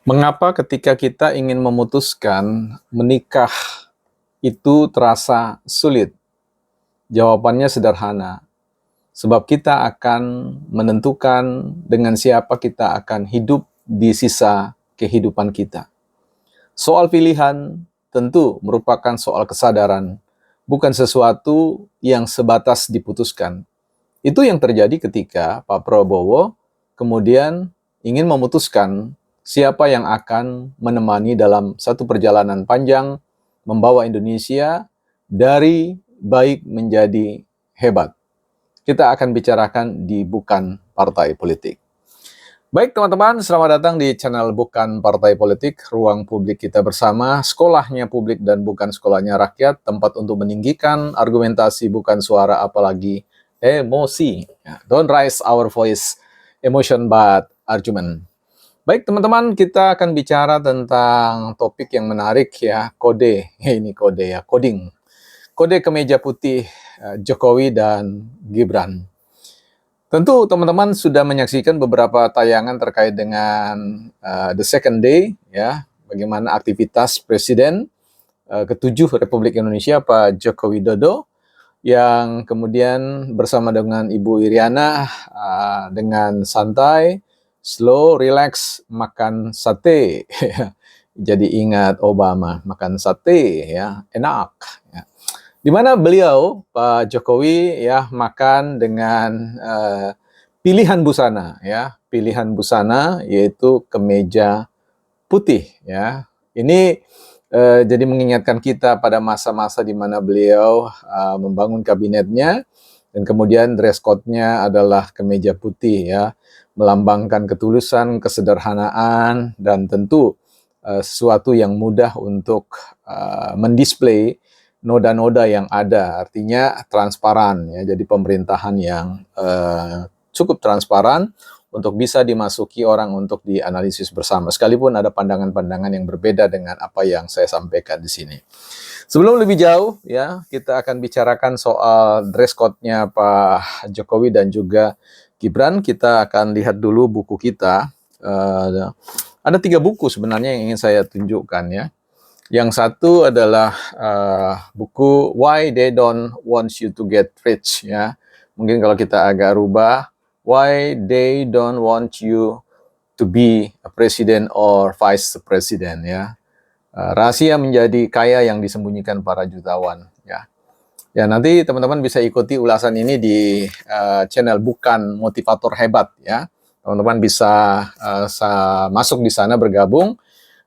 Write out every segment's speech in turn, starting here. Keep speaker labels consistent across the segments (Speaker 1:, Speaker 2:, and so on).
Speaker 1: Mengapa ketika kita ingin memutuskan menikah itu terasa sulit? Jawabannya sederhana, sebab kita akan menentukan dengan siapa kita akan hidup di sisa kehidupan kita. Soal pilihan tentu merupakan soal kesadaran, bukan sesuatu yang sebatas diputuskan. Itu yang terjadi ketika Pak Prabowo kemudian ingin memutuskan siapa yang akan menemani dalam satu perjalanan panjang membawa Indonesia dari baik menjadi hebat. Kita akan bicarakan di Bukan Partai Politik. Baik teman-teman, selamat datang di channel Bukan Partai Politik, ruang publik kita bersama, sekolahnya publik dan bukan sekolahnya rakyat, tempat untuk meninggikan argumentasi bukan suara apalagi emosi. Don't raise our voice, emotion but argument. Baik teman-teman, kita akan bicara tentang topik yang menarik ya, kode. Ini kode ya, coding. Kode kemeja putih Jokowi dan Gibran. Tentu teman-teman sudah menyaksikan beberapa tayangan terkait dengan the second day, ya, bagaimana aktivitas Presiden ketujuh Republik Indonesia Pak Joko Widodo yang kemudian bersama dengan Ibu Iriana dengan santai, slow, relax, makan sate. Jadi ingat Obama, makan sate ya, enak. Ya. Di mana beliau Pak Jokowi ya makan dengan pilihan busana ya, pilihan busana yaitu kemeja putih ya. Ini jadi mengingatkan kita pada masa-masa di mana beliau membangun kabinetnya dan kemudian dress code-nya adalah kemeja putih ya, melambangkan ketulusan, kesederhanaan dan tentu sesuatu yang mudah untuk mendisplay noda-noda yang ada, artinya transparan ya. Jadi pemerintahan yang cukup transparan untuk bisa dimasuki orang untuk dianalisis bersama, sekalipun ada pandangan-pandangan yang berbeda dengan apa yang saya sampaikan di sini. Sebelum lebih jauh ya, kita akan bicarakan soal dress code-nya Pak Jokowi dan juga Gibran. Kita akan lihat dulu buku kita. Ada 3 buku sebenarnya yang ingin saya tunjukkan ya. Yang satu adalah buku Why They Don't Want You to Get Rich ya. Mungkin kalau kita agak rubah, Why They Don't Want You to Be a President or Vice President ya. Rahasia menjadi kaya yang disembunyikan para jutawan ya. Ya nanti teman-teman bisa ikuti ulasan ini di channel Bukan Motivator Hebat ya. Teman-teman bisa masuk di sana bergabung.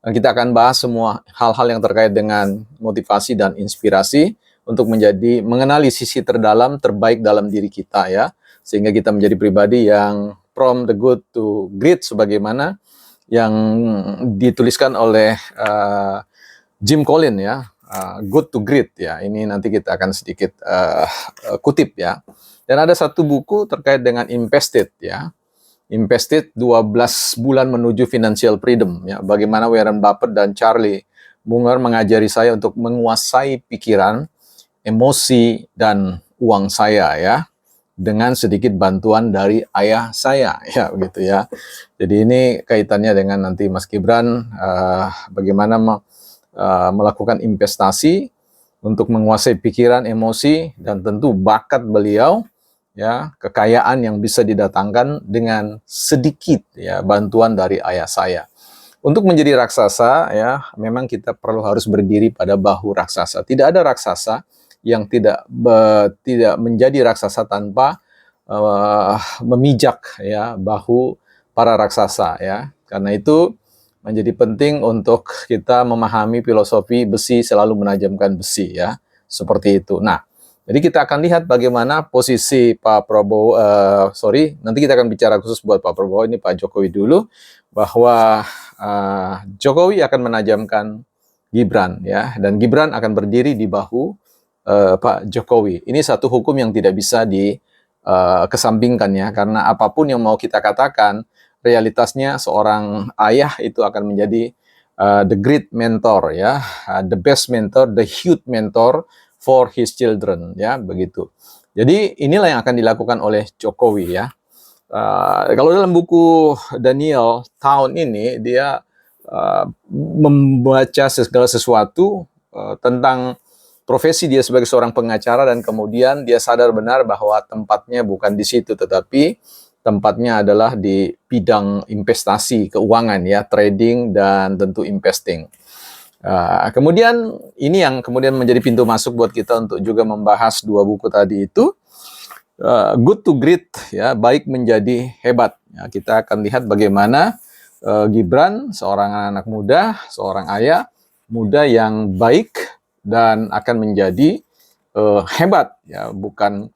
Speaker 1: Dan kita akan bahas semua hal-hal yang terkait dengan motivasi dan inspirasi untuk mengenali sisi terdalam, terbaik dalam diri kita ya. Sehingga kita menjadi pribadi yang from the good to great sebagaimana yang dituliskan oleh Jim Collins ya. Good to great ya. Ini nanti kita akan sedikit kutip ya. Dan ada satu buku terkait dengan invested ya. Invested 12 bulan menuju financial freedom ya. Bagaimana Warren Buffett dan Charlie Munger mengajari saya untuk menguasai pikiran, emosi dan uang saya ya, dengan sedikit bantuan dari ayah saya ya begitu ya. Jadi ini kaitannya dengan nanti Mas Gibran bagaimana melakukan investasi untuk menguasai pikiran, emosi dan tentu bakat beliau ya, kekayaan yang bisa didatangkan dengan sedikit ya bantuan dari ayah saya. Untuk menjadi raksasa ya, memang kita harus berdiri pada bahu raksasa. Tidak ada raksasa yang tidak menjadi raksasa tanpa memijak ya bahu para raksasa ya. Karena itu menjadi penting untuk kita memahami filosofi besi selalu menajamkan besi ya. Seperti itu. Nah, jadi kita akan lihat bagaimana posisi Pak Prabowo, nanti kita akan bicara khusus buat Pak Prabowo, ini Pak Jokowi dulu, bahwa Jokowi akan menajamkan Gibran, ya, dan Gibran akan berdiri di bahu Pak Jokowi. Ini satu hukum yang tidak bisa dikesampingkan ya, karena apapun yang mau kita katakan, realitasnya seorang ayah itu akan menjadi the great mentor, ya, the best mentor, the huge mentor for his children ya begitu. Jadi inilah yang akan dilakukan oleh Jokowi ya. Kalau dalam buku Daniel tahun ini dia membaca segala sesuatu tentang profesi dia sebagai seorang pengacara, dan kemudian dia sadar benar bahwa tempatnya bukan di situ, tetapi tempatnya adalah di bidang investasi keuangan, ya, trading dan tentu investing. Kemudian ini yang kemudian menjadi pintu masuk buat kita untuk juga membahas dua buku tadi itu, Good to Great, ya, baik menjadi hebat. Ya, kita akan lihat bagaimana Gibran, seorang anak muda, seorang ayah muda yang baik dan akan menjadi hebat, ya, bukan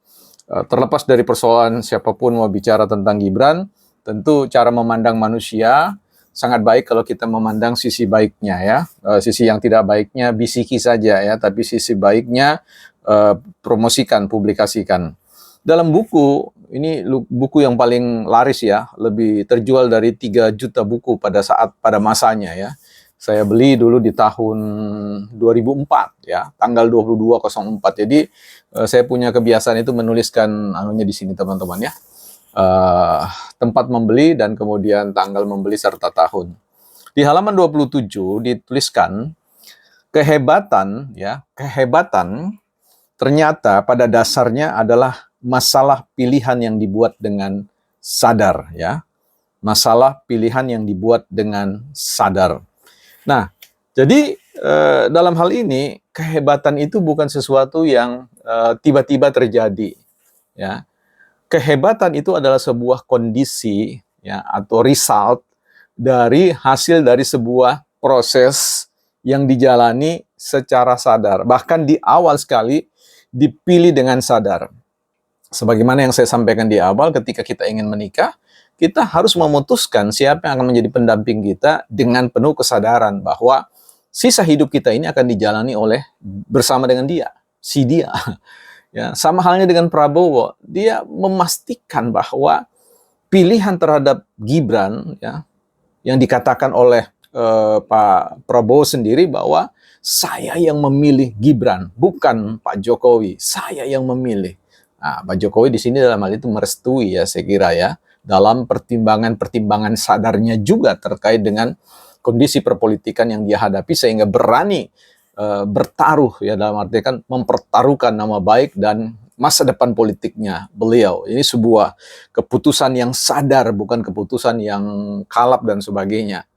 Speaker 1: terlepas dari persoalan siapapun mau bicara tentang Gibran, tentu cara memandang manusia sangat baik kalau kita memandang sisi baiknya, ya. Sisi yang tidak baiknya bisiki saja, ya, tapi sisi baiknya promosikan, publikasikan. Dalam buku, ini buku yang paling laris, ya, lebih terjual dari 3 juta buku pada masanya, ya. Saya beli dulu di tahun 2004, ya, tanggal 22/04. Jadi saya punya kebiasaan itu menuliskan anunya di sini, teman-teman, ya. Tempat membeli dan kemudian tanggal membeli serta tahun. Di halaman 27 dituliskan kehebatan, ya, kehebatan ternyata pada dasarnya adalah masalah pilihan yang dibuat dengan sadar, ya. Masalah pilihan yang dibuat dengan sadar. Nah, jadi dalam hal ini kehebatan itu bukan sesuatu yang tiba-tiba terjadi, ya. Kehebatan itu adalah sebuah kondisi, ya, atau result dari hasil dari sebuah proses yang dijalani secara sadar. Bahkan di awal sekali dipilih dengan sadar. Sebagaimana yang saya sampaikan di awal, ketika kita ingin menikah, kita harus memutuskan siapa yang akan menjadi pendamping kita dengan penuh kesadaran bahwa sisa hidup kita ini akan dijalani bersama dengan dia, si dia. Ya, sama halnya dengan Prabowo, dia memastikan bahwa pilihan terhadap Gibran, ya, yang dikatakan oleh Pak Prabowo sendiri bahwa saya yang memilih Gibran, bukan Pak Jokowi, saya yang memilih. Nah, Pak Jokowi di sini dalam hal itu merestui, ya, saya kira, ya, dalam pertimbangan-pertimbangan sadarnya juga terkait dengan kondisi perpolitikan yang dia hadapi, sehingga berani bertaruh, ya, dalam arti kan mempertaruhkan nama baik dan masa depan politiknya beliau. Ini sebuah keputusan yang sadar, bukan keputusan yang kalap dan sebagainya.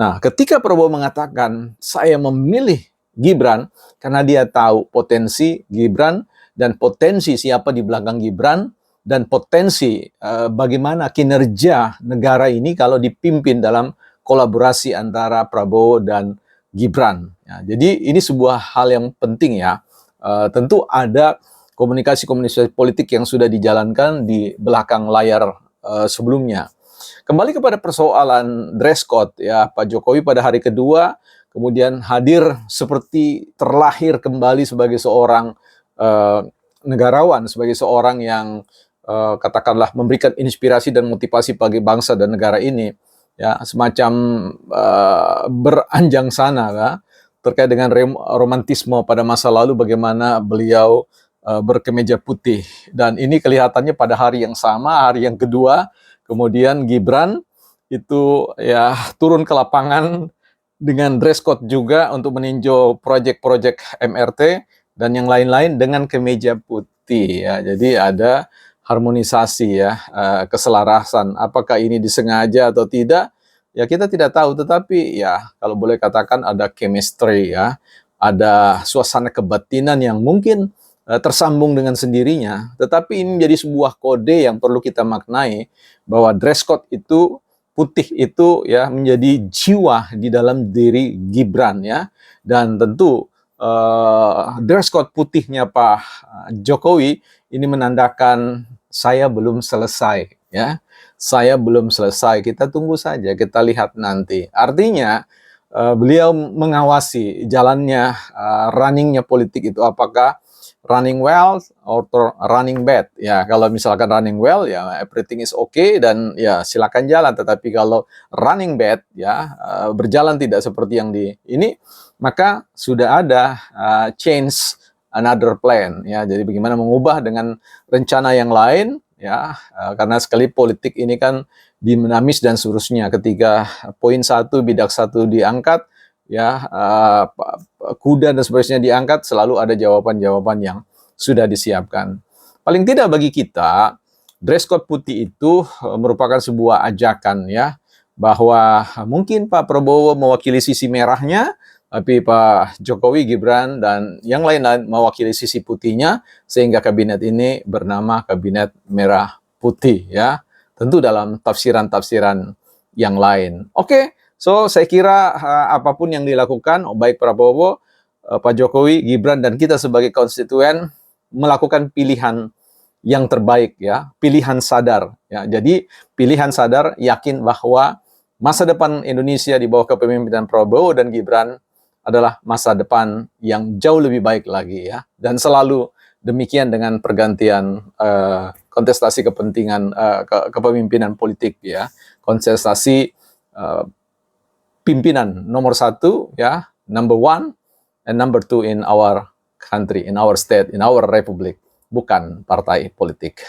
Speaker 1: Nah, ketika Prabowo mengatakan saya memilih Gibran karena dia tahu potensi Gibran dan potensi siapa di belakang Gibran dan potensi bagaimana kinerja negara ini kalau dipimpin dalam kolaborasi antara Prabowo dan Gibran. Ya, jadi ini sebuah hal yang penting, ya. Tentu ada komunikasi-komunikasi politik yang sudah dijalankan di belakang layar sebelumnya. Kembali kepada persoalan dress code, ya, Pak Jokowi pada hari kedua kemudian hadir seperti terlahir kembali sebagai seorang negarawan, sebagai seorang yang katakanlah memberikan inspirasi dan motivasi bagi bangsa dan negara ini, ya, semacam beranjang sana, ya, terkait dengan romantisme pada masa lalu, bagaimana beliau berkemeja putih, dan ini kelihatannya pada hari yang sama, hari yang kedua, kemudian Gibran itu, ya, turun ke lapangan dengan dress code juga untuk meninjau proyek-proyek MRT dan yang lain-lain dengan kemeja putih, ya. Jadi ada harmonisasi, ya, keselarasan. Apakah ini disengaja atau tidak? Ya, kita tidak tahu, tetapi, ya, kalau boleh katakan ada chemistry, ya. Ada suasana kebatinan yang mungkin tersambung dengan sendirinya, tetapi ini menjadi sebuah kode yang perlu kita maknai bahwa dress code itu, putih itu, ya, menjadi jiwa di dalam diri Gibran, ya. Dan tentu dress code putihnya Pak Jokowi ini menandakan saya belum selesai, ya. Saya belum selesai. Kita tunggu saja, kita lihat nanti. Artinya beliau mengawasi jalannya runningnya politik itu, apakah running well atau running bad. Ya, kalau misalkan running well, ya, everything is okay dan, ya, silakan jalan. Tetapi kalau running bad, ya, berjalan tidak seperti yang ini, maka sudah ada change another plan, ya. Jadi bagaimana mengubah dengan rencana yang lain, ya, karena sekali politik ini kan dinamis dan seterusnya. Ketika poin 1, bidak 1 diangkat, ya kuda dan seterusnya diangkat, selalu ada jawaban-jawaban yang sudah disiapkan. Paling tidak bagi kita, dress code putih itu merupakan sebuah ajakan, ya, bahwa mungkin Pak Prabowo mewakili sisi merahnya, tapi Pak Jokowi, Gibran, dan yang lain-lain mewakili sisi putihnya, sehingga kabinet ini bernama Kabinet Merah Putih, ya. Tentu dalam tafsiran-tafsiran yang lain. Oke, so saya kira apapun yang dilakukan, baik Prabowo, Pak Jokowi, Gibran, dan kita sebagai konstituen melakukan pilihan yang terbaik, ya, pilihan sadar, ya. Jadi pilihan sadar, yakin bahwa masa depan Indonesia di bawah kepemimpinan Prabowo dan Gibran adalah masa depan yang jauh lebih baik lagi, ya. Dan selalu demikian dengan pergantian kontestasi kepentingan kepemimpinan politik, ya. Kontestasi pimpinan nomor 1, ya, number 1 and number 2 in our country, in our state, in our republic, bukan partai politik.